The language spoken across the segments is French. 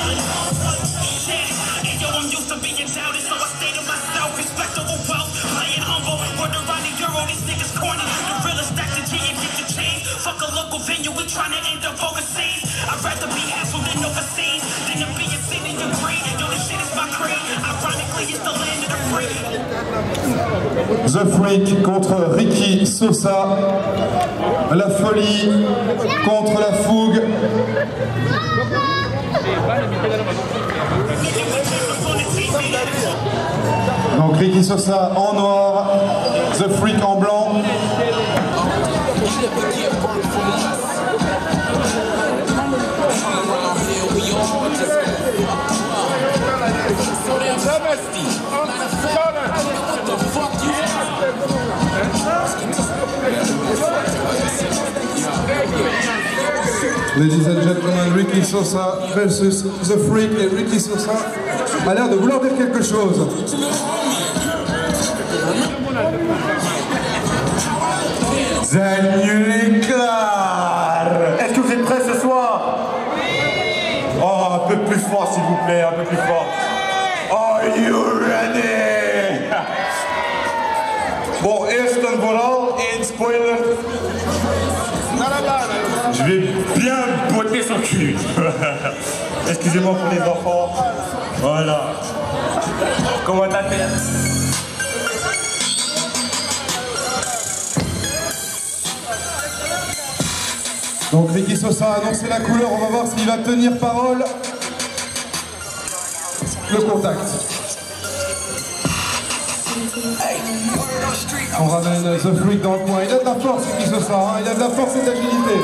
And yo, I'm used to being doubted, so I stay to myself. Respectable wealth, playing humble. Word around the Euro, these niggas corny. The realest stack the G and get the change. Fuck a local venue, we tryna end up overseas. I'd rather be hassled than overseas than to be a sin in your brain. Yo, this shit is my creed. Ironically, it's the land of the free. The Freak contre Ricky Sosa. La folie contre la fougue. Donc Ricky Sosa en noir, The Freak en blanc. Ladies and gentlemen, Ricky Sosa versus The Freak. Et Ricky Sosa a l'air de vouloir dire quelque chose. Est-ce que vous êtes prêts ce soir? Oh, un peu plus fort s'il vous plaît, un peu plus fort. Are you ready? Bon, eerst en vooral één spoiler. Je vais bien botter son cul. Excusez-moi pour les enfants. Voilà. Comment t'appelles? Donc Ricky Sosa a annoncé la couleur, on va voir s'il va tenir parole. Le contact. On ramène The Freak dans le coin. Il a de la force, Ricky Sosa, hein. Il a de la force et de l'agilité.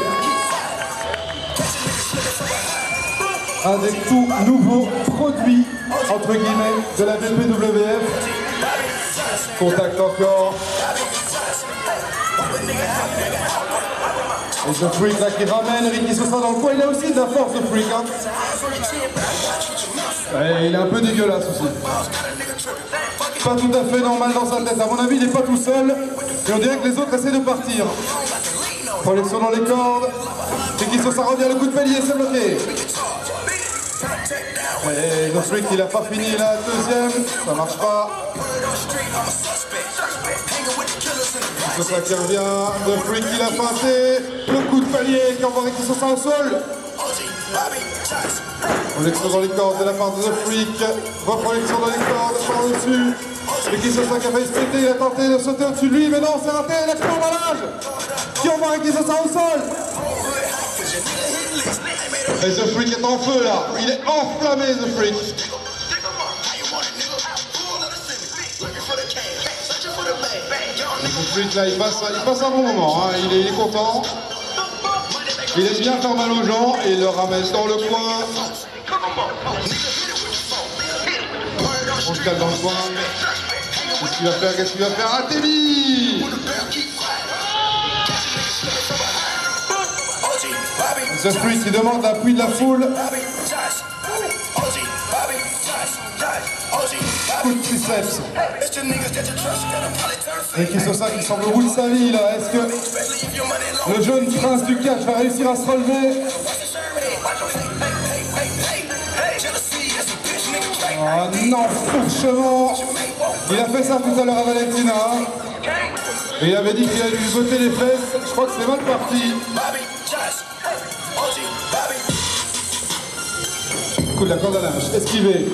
Un des tout nouveaux produits, entre guillemets, de la BPWF. Contact encore. Et The Freak là qui ramène Ricky Sosa dans le coin, il a aussi de la force, The Freak, hein. Et il est un peu dégueulasse aussi. Pas tout à fait normal dans sa tête. À mon avis, il n'est pas tout seul. Et on dirait que les autres essaient de partir. Projection dans les cordes. Ricky Sosa revient, le coup de palier, c'est bloqué. Et The Freak, il n'a pas fini la deuxième. Ça marche pas. Sosa qui revient, The Freak qui l'a feinté, le coup de palier qui envoie Ricky Sosa au sol. Projection dans les cordes de la part de The Freak, reprojection dans les cordes par au-dessus. Ricky Sosa qui a failli se péter, il a tenté de sauter au-dessus de lui, mais non, c'est raté, l'exploit-emballage qui envoie Ricky Sosa au sol. Et The Freak est en feu là, il est enflammé The Freak. The Freak là, il passe un bon moment, hein. Il est content. Il aime bien faire mal aux gens et il le ramène dans le coin. On se calme dans le coin. Qu'est-ce qu'il va faire? Qu'est-ce qu'il va faire? Atemi! The Freak qui demande l'appui de la foule. Coup de triceps. Ricky Sosa qui semble au bout de sa vie là. Est-ce que le jeune prince du catch va réussir à se relever? Oh non, fourchement. Il a fait ça tout à l'heure à Valentina. Et il avait dit qu'il allait lui botter les fesses. Je crois que c'est mal parti. Coup de la corde à linge. Esquivé.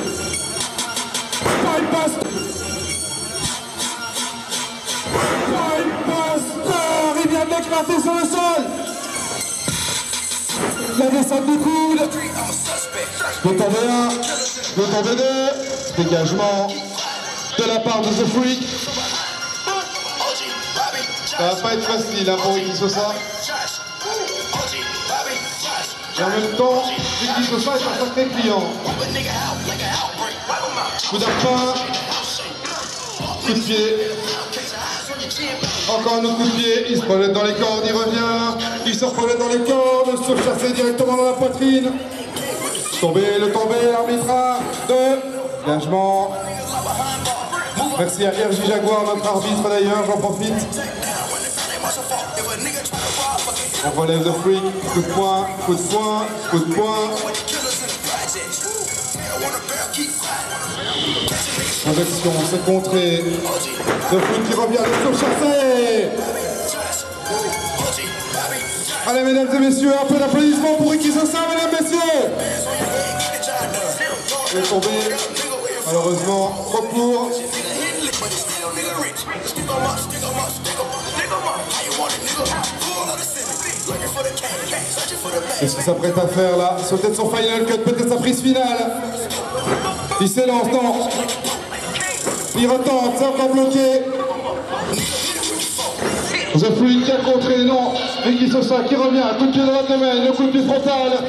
Il vient d'éclater sur le sol. La descente du coude. Le tomber 1, le tomber 2. Dégagement de la part de The Freak. Ça va pas être facile hein, pour Ricky Sosa. Et en même temps, Ricky Sosa est un sacré client. Coup d'arpin. Coup de pied. Encore un autre coup de pied, il se projette dans les cordes, il revient, il se projette dans les cordes, surchassé directement dans la poitrine. Le tombé, arbitrage de engagement. Merci à RJ Jaguar, notre arbitre d'ailleurs, j'en profite. On relève The Freak, coup de poing, coup de poing, coup de poing. Projection, c'est contré. Le foot qui revient de surchassé. Allez, mesdames et messieurs, un peu d'applaudissements pour Ricky Sosa, mesdames et messieurs. Il est tombé, malheureusement, trop court. Qu'est-ce qu'il s'apprête à faire là? Sauter de son final cut, peut-être sa prise finale. Il s'élance, non. Il retente, c'est encore bloqué. The Freak qui a contré, non. Ricky Sosa qui revient, coup de pied dans l'abdomen, le coup de pied frontal.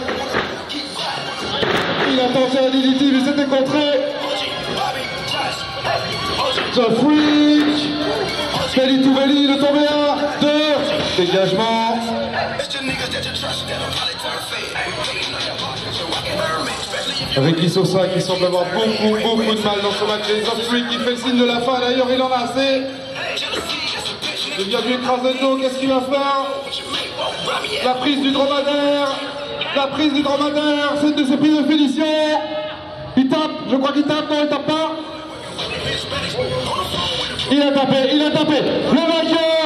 Il a tenté un DDT, mais c'était contré. The Freak. Belly to belly, le tombé 1, 2. Dégagement. Ricky Sosa qui semble avoir beaucoup de mal dans ce match. The Freak qui fait le signe de la fin, d'ailleurs il en a assez. Il vient de lui écraser le dos, qu'est-ce qu'il va faire? La prise du dromadaire. La prise du dromadaire, c'est une de ses prises de finition. Il tape, je crois qu'il tape, non il tape pas. Il a tapé, le vainqueur.